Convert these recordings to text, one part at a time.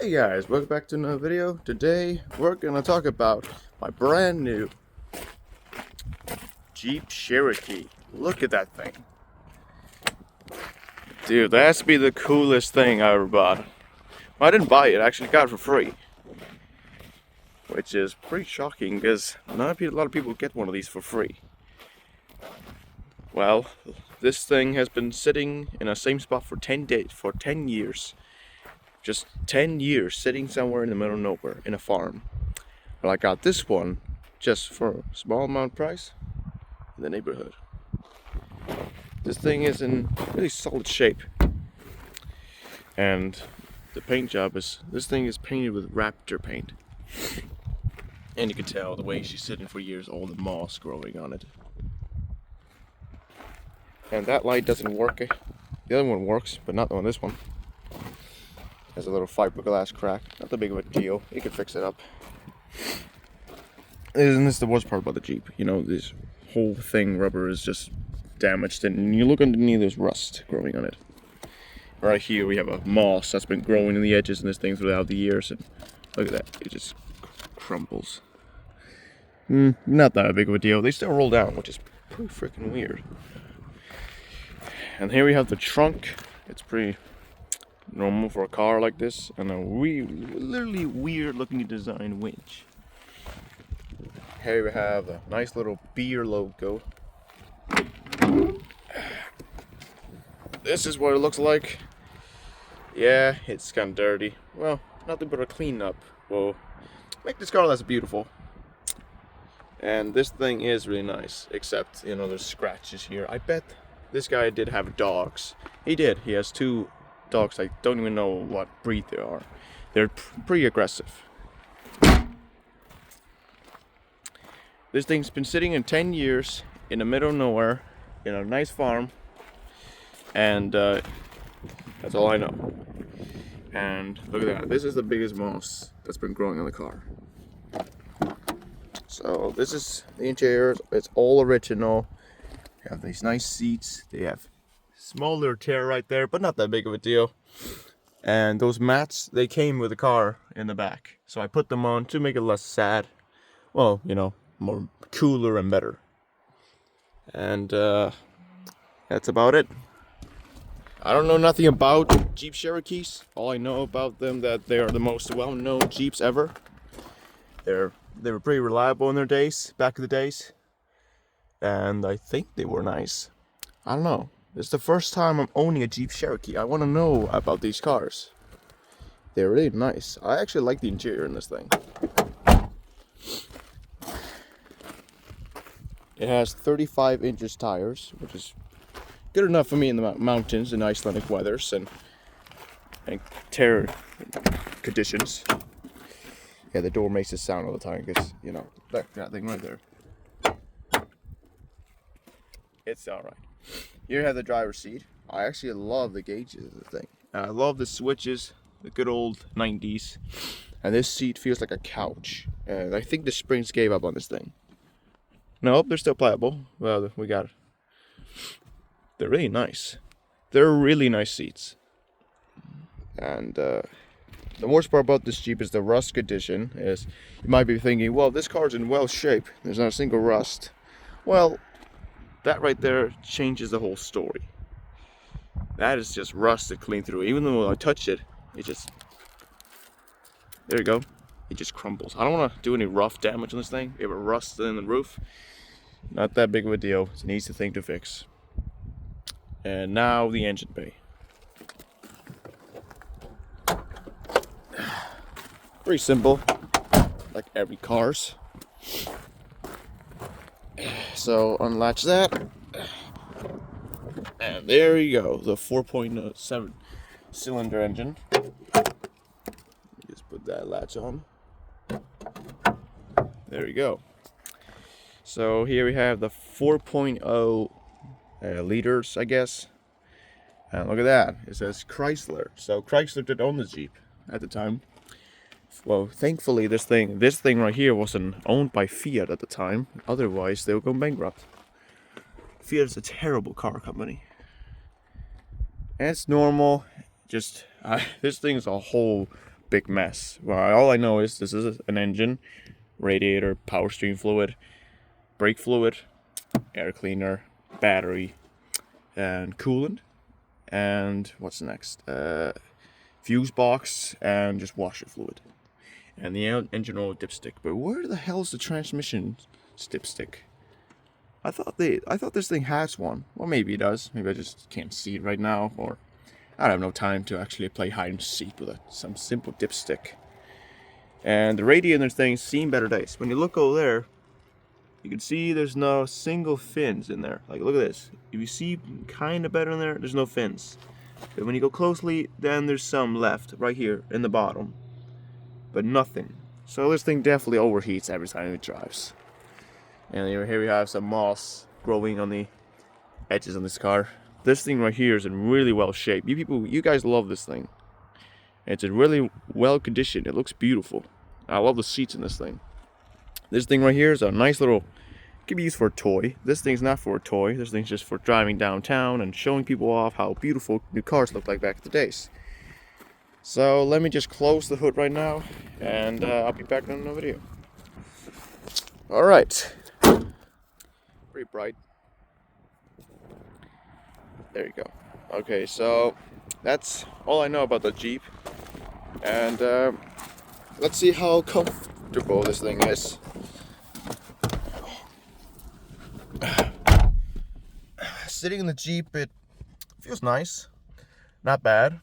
Hey guys, welcome back to another video. Today we're gonna talk about my brand new Jeep Cherokee. Look at that thing. Dude, that has to be the coolest thing I ever bought. Well, I didn't buy it, I actually got it for free. Which is pretty shocking because not a lot of people get one of these for free. Well, this thing has been sitting in the same spot for 10 years. Just 10 years sitting somewhere in the middle of nowhere in a farm. But I got this one just for a small amount price in the neighborhood. This thing is in really solid shape. And the paint job is, this thing is painted with Raptor paint. And you can tell the way she's sitting for years, all the moss growing on it. And that light doesn't work. The other one works, but not on this one. Has a little fiberglass crack. Not that big of a deal. You can fix it up. And this is the worst part about the Jeep. You know, this whole thing, rubber is just damaged. And you look underneath, there's rust growing on it. Right here we have a moss that's been growing in the edges in this thing throughout the years. And look at that. It just crumbles. Not that big of a deal. They still roll down, which is pretty freaking weird. And here we have the trunk. It's pretty normal for a car like this, and a literally weird looking design winch. Here we have a nice little beer logo. This is what it looks like. Yeah, it's kind of dirty. Well, nothing but a cleanup will make this car less beautiful. And this thing is really nice, except, you know, there's scratches here. I bet this guy did have dogs. He did. He has two dogs. I don't even know what breed they are. They're pretty aggressive. This thing's been sitting in 10 years in the middle of nowhere in a nice farm, and that's all I know. And look at that. This is the biggest moss that's been growing on the car. So this is the interior. It's all original. You have these nice seats. They have small little tear right there, but not that big of a deal. And those mats, they came with the car in the back, so I put them on to make it less sad. Well, you know, more cooler and better. And that's about it. I don't know nothing about Jeep Cherokees. All I know about them that they are the most well-known Jeeps ever. They were pretty reliable in their days, back in the days. And I think they were nice. I don't know. It's the first time I'm owning a Jeep Cherokee. I want to know about these cars. They're really nice. I actually like the interior in this thing. It has 35 inches tires, which is good enough for me in the mountains in Icelandic weathers and terror conditions. Yeah, the door makes a sound all the time because, you know, that thing right there. It's alright. Here you have the driver's seat. I actually love the gauges of the thing. I love the switches, the good old 90s. And this seat feels like a couch. And I think the springs gave up on this thing. Nope, they're still pliable. Well, we got it. They're really nice. They're really nice seats. And the worst part about this Jeep is the rust condition. Is you might be thinking, well, this car's in well shape. There's not a single rust. Well, that right there changes the whole story. That is just rusted clean through. Even though I touch it, it just, there you go. It just crumbles. I don't want to do any rough damage on this thing. If it rusts in the roof, not that big of a deal. It's an easy thing to fix. And now the engine bay. Pretty simple, like every car's. So unlatch that, and there you go, the 4.7 cylinder engine. Just put that latch on. There you go. So here we have the 4.0 liters, I guess. And look at that, it says Chrysler. So Chrysler did own the Jeep at the time. Well, thankfully this thing right here wasn't owned by Fiat at the time. Otherwise, they would go bankrupt. Fiat is a terrible car company. And it's normal. Just this thing is a whole big mess. Well, all I know is this is an engine, radiator, power steering fluid, brake fluid, air cleaner, battery, and coolant, and what's next? Fuse box and just washer fluid, and the engine oil dipstick. But where the hell is the transmission dipstick? I thought this thing has one. Well, maybe it does. Maybe I just can't see it right now, or I have no time to actually play hide and seek with some simple dipstick. And the radiator thing's seen better days. When you look over there, you can see there's no single fins in there. Like, look at this. If you see kind of better in there, there's no fins. But when you go closely, then there's some left right here in the bottom. But nothing. So this thing definitely overheats every time it drives. And here we have some moss growing on the edges on this car. This thing right here is in really well shape. You guys love this thing. It's in really well conditioned. It looks beautiful. I love the seats in this thing. This thing right here is a nice little, it can be used for a toy. This thing's not for a toy. This thing's just for driving downtown and showing people off how beautiful new cars look like back in the days. So let me just close the hood right now, and I'll be back in another video. All right. Pretty bright. There you go. Okay, so that's all I know about the Jeep. And let's see how comfortable this thing is. Sitting in the Jeep, it feels nice. Not bad.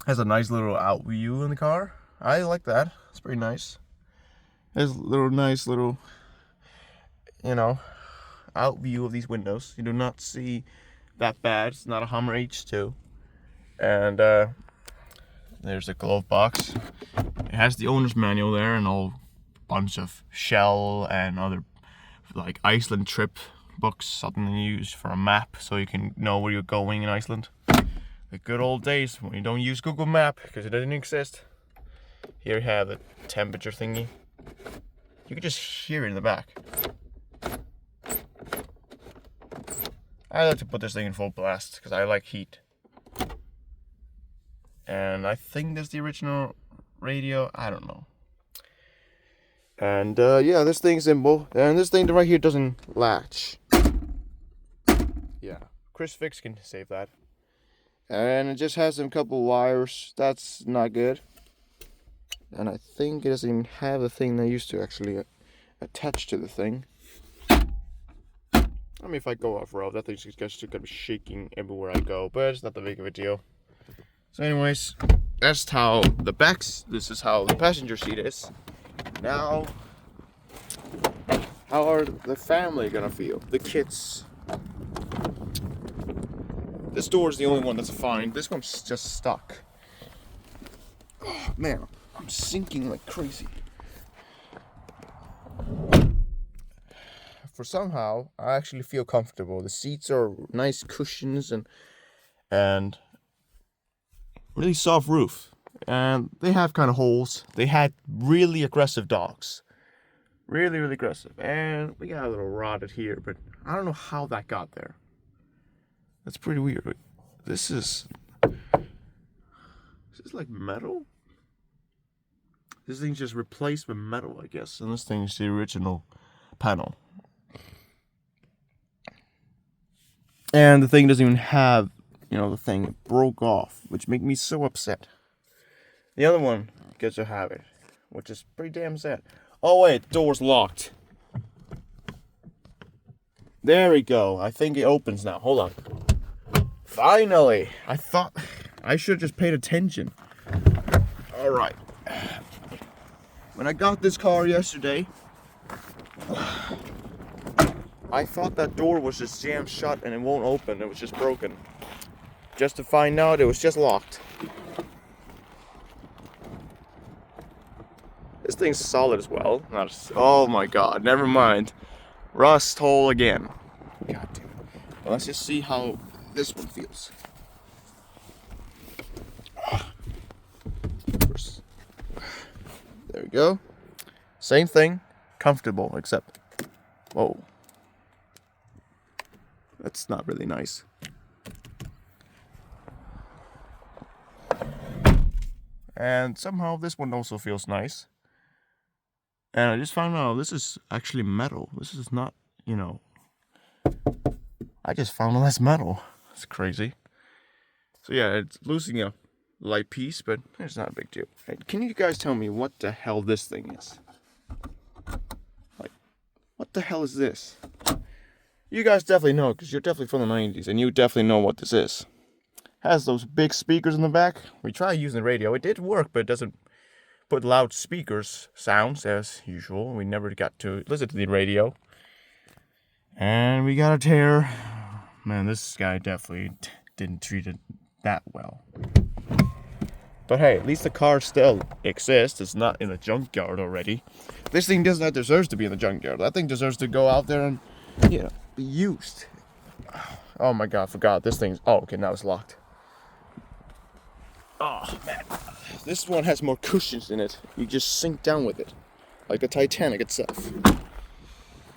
Has a nice little out view in the car. I like that. It's pretty nice. There's a nice little, out view of these windows. You do not see that bad. It's not a Hummer H2. And there's a glove box. It has the owner's manual there and a whole bunch of shell and other like Iceland trip books, something you use for a map so you can know where you're going in Iceland. The good old days when you don't use Google Map because it doesn't exist. Here you have the temperature thingy. You can just hear it in the back. I like to put this thing in full blast because I like heat. And I think that's the original radio. I don't know. And yeah, this thing's simple. And this thing right here doesn't latch. Yeah, Chris Fix can save that. And it just has a couple wires. That's not good. And I think it doesn't even have the thing that used to actually attach to the thing. I mean, if I go off-road, that thing's just gonna be shaking everywhere I go, but it's not that big of a deal. So anyways, that's how this is how the passenger seat is. Now, how are the family gonna feel? The kids. This door is the only one that's fine. This one's just stuck. Oh, man, I'm sinking like crazy. For somehow, I actually feel comfortable. The seats are nice cushions and really soft roof. And they have kind of holes. They had really aggressive dogs. Really, really aggressive. And we got a little rotted here, but I don't know how that got there. That's pretty weird. This is like metal? This thing's just replaced with metal, I guess. And this thing's the original panel. And the thing doesn't even have, the thing broke off, which made me so upset. The other one gets to have it, which is pretty damn sad. Oh wait, door's locked. There we go. I think it opens now. Hold on. Finally! I thought I should have just paid attention. Alright. When I got this car yesterday, I thought that door was just jammed shut and it won't open. It was just broken. Just to find out it was just locked. This thing's solid as well. Oh my god, never mind. Rust hole again. God damn it. Well, let's just see how this one feels. There we go. Same thing. Comfortable, except... Whoa. That's not really nice. And somehow this one also feels nice. And I just found out this is actually metal. This is not, I just found out that's metal. It's crazy. So yeah, it's losing a light piece, but it's not a big deal. Hey, can you guys tell me what the hell this thing is? Like, what the hell is this? You guys definitely know, because you're definitely from the 90s, and you definitely know what this is. Has those big speakers in the back. We tried using the radio. It did work, but it doesn't put loud speakers sounds as usual. We never got to listen to the radio. And we got a tear. Man, this guy definitely didn't treat it that well. But hey, at least the car still exists. It's not in a junkyard already. This thing does not deserve to be in the junkyard. That thing deserves to go out there and, be used. Oh my god, I forgot. This thing's... Oh, okay, now it's locked. Oh, man. This one has more cushions in it. You just sink down with it. Like the Titanic itself.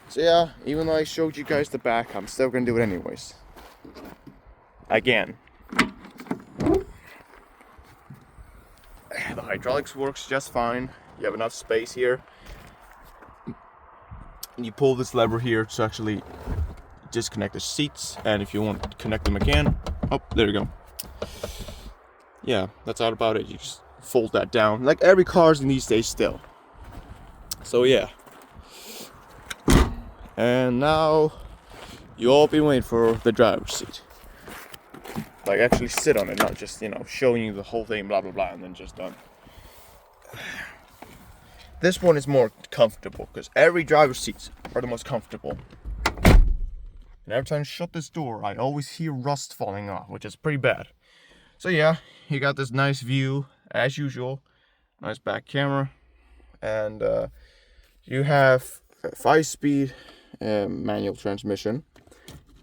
So yeah, even though I showed you guys the back, I'm still gonna do it anyways. Again. The hydraulics works just fine. You have enough space here. And you pull this lever here to actually disconnect the seats. And if you want to connect them again, oh, there you go. Yeah, that's all about it. You just fold that down. Like every car's in these days still. So yeah. And now you all been waiting for the driver's seat. Like actually sit on it, not just, showing you the whole thing, blah blah blah, and then just done. This one is more comfortable because every driver's seats are the most comfortable. And every time I shut this door, I always hear rust falling off, which is pretty bad. So yeah, you got this nice view as usual, nice back camera, and you have a 5-speed manual transmission.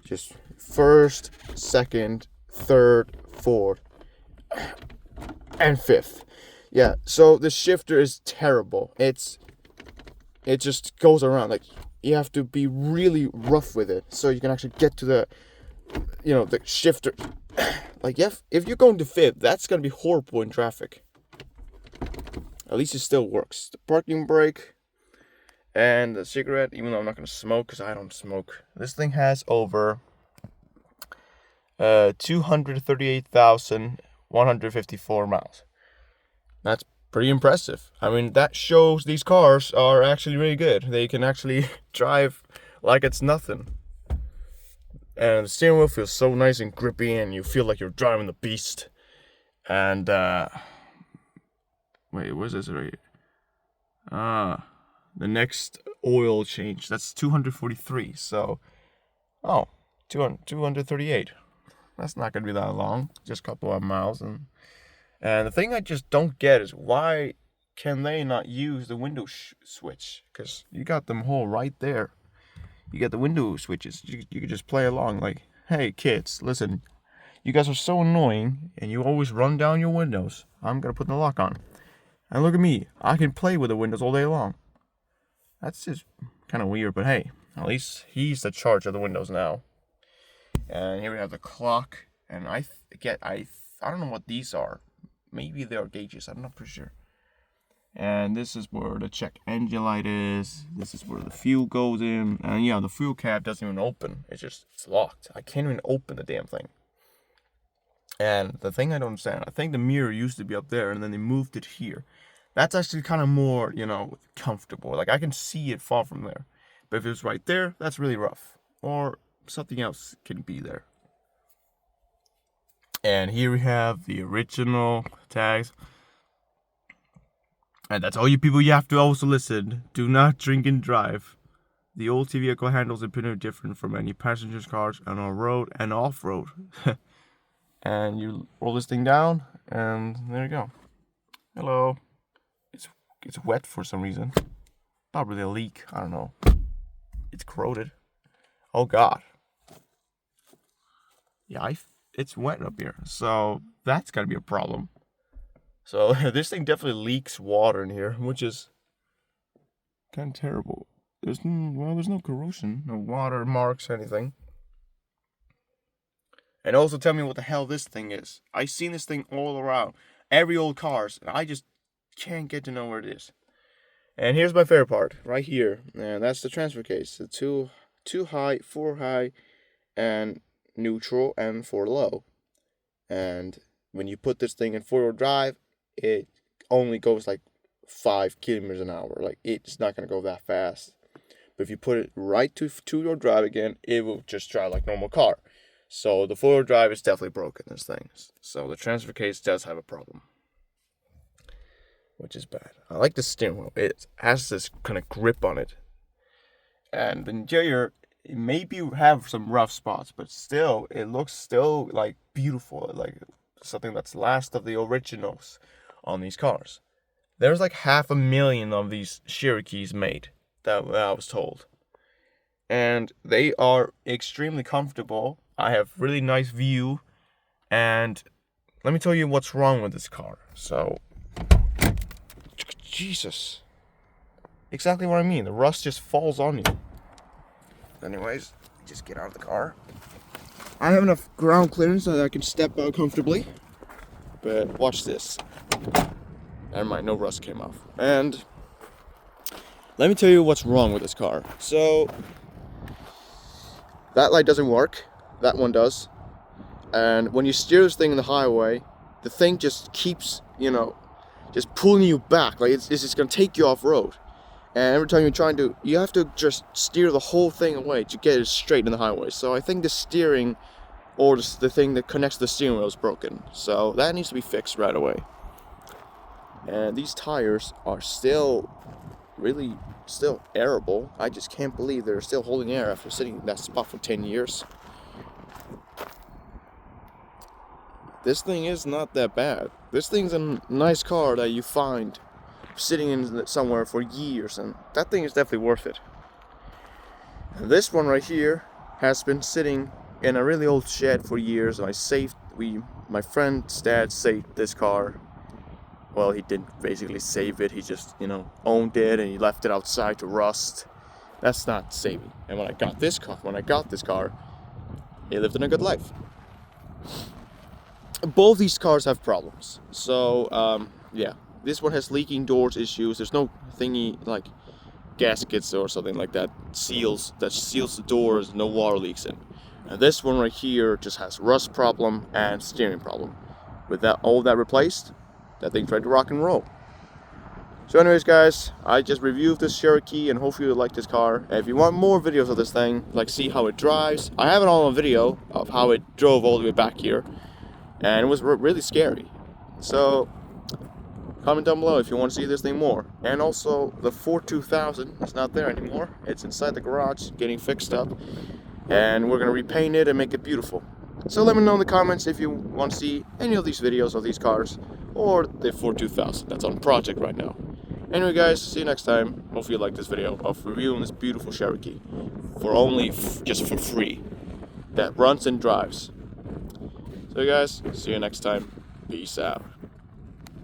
Just first, second, third, fourth, and fifth. Yeah, so the shifter is terrible. It just goes around. Like, you have to be really rough with it so you can actually get to the shifter. Like, if you're going to fifth, that's gonna be horrible in traffic. At least it still works. The parking brake and the cigarette, even though I'm not gonna smoke because I don't smoke. This thing has over 238,154 miles. That's pretty impressive. I mean, that shows these cars are actually really good. They can actually drive like it's nothing. And the steering wheel feels so nice and grippy, and you feel like you're driving the beast. And, wait, where's this right here? The next oil change, that's 243, so, 238. That's not going to be that long, just a couple of miles. And the thing I just don't get is why can they not use the window switch? Because you got them all right there. You got the window switches. You can just play along like, hey, kids, listen. You guys are so annoying, and you always run down your windows. I'm going to put the lock on. And look at me. I can play with the windows all day long. That's just kind of weird, but hey, at least he's the charge of the windows now. And here we have the clock, and I don't know what these are. Maybe they are gauges. I'm not pretty sure. And this is where the check engine light is. This is where the fuel goes in. And yeah, the fuel cap doesn't even open. It's locked. I can't even open the damn thing. And the thing I don't understand, I think the mirror used to be up there and then they moved it here. That's actually kind of more, comfortable. Like I can see it fall from there. But if it's right there, that's really rough. Or something else can be there. And here we have the original tags. And that's all you people, you have to also listen. Do not drink and drive. The old vehicle handles are pretty different from any passenger cars and on road and off-road. And you roll this thing down, and there you go. Hello. It's wet for some reason. Probably a leak. I don't know. It's corroded. Oh God. Yeah, it's wet up here, so that's gotta be a problem. So this thing definitely leaks water in here, which is kind of terrible. There's no corrosion, no water marks, anything. And also tell me what the hell this thing is. I've seen this thing all around. every old cars, and I just can't get to know where it is. And here's my favorite part, right here, and that's the transfer case. The two high, 4 high, and neutral, and 4 low. And when you put this thing in 4-wheel drive, it only goes like 5 kilometers an hour. Like, it's not gonna go that fast. But if you put it right to 2-wheel drive again, it will just drive like normal car. So the 4-wheel drive is definitely broken, this thing. So the transfer case does have a problem, which is bad. I like the steering wheel. It has this kind of grip on it. And the interior, it maybe have some rough spots, but still, it looks still like beautiful, like something that's last of the originals on these cars. There's like 500,000 of these Cherokees made, that I was told. And they are extremely comfortable. I have really nice view. And let me tell you what's wrong with this car. So, Jesus. Exactly what I mean. The rust just falls on you. Anyways, just get out of the car. I have enough ground clearance so that I can step out comfortably. But watch this. Never mind, no rust came off. And let me tell you what's wrong with this car. So, that light doesn't work. That one does. And when you steer this thing in the highway, the thing just keeps, just pulling you back. Like, it's just going to take you off road. And every time you're trying to, you have to just steer the whole thing away to get it straight in the highway. So I think the steering, or the thing that connects the steering wheel, is broken. So that needs to be fixed right away. And these tires are still airable. I just can't believe they're still holding air after sitting in that spot for 10 years. This thing is not that bad. This thing's a nice car that you find sitting in somewhere for years, and that thing is definitely worth it. And this one right here has been sitting in a really old shed for years. My friend's dad saved this car. Well, he didn't basically save it. He just, owned it, and he left it outside to rust. That's not saving. And when I got this car, he lived in a good life. Both these cars have problems. So, yeah. This one has leaking doors issues. There's no thingy like gaskets or something like that seals the doors, no water leaks in. And this one right here just has rust problem and steering problem. With all that replaced, that thing's ready to rock and roll. So anyways, guys, I just reviewed this Cherokee, and hopefully you like this car. And if you want more videos of this thing, like see how it drives, I have it all on video of how it drove all the way back here, and it was really scary. So comment down below if you want to see this thing more. And also, the Ford 2000 is not there anymore. It's inside the garage getting fixed up, and we're going to repaint it and make it beautiful. So let me know in the comments if you want to see any of these videos of these cars, or the Ford 2000 that's on project right now. Anyway guys, see you next time. Hopefully you like this video of reviewing this beautiful Cherokee just for free, that runs and drives. So guys, see you next time. Peace out.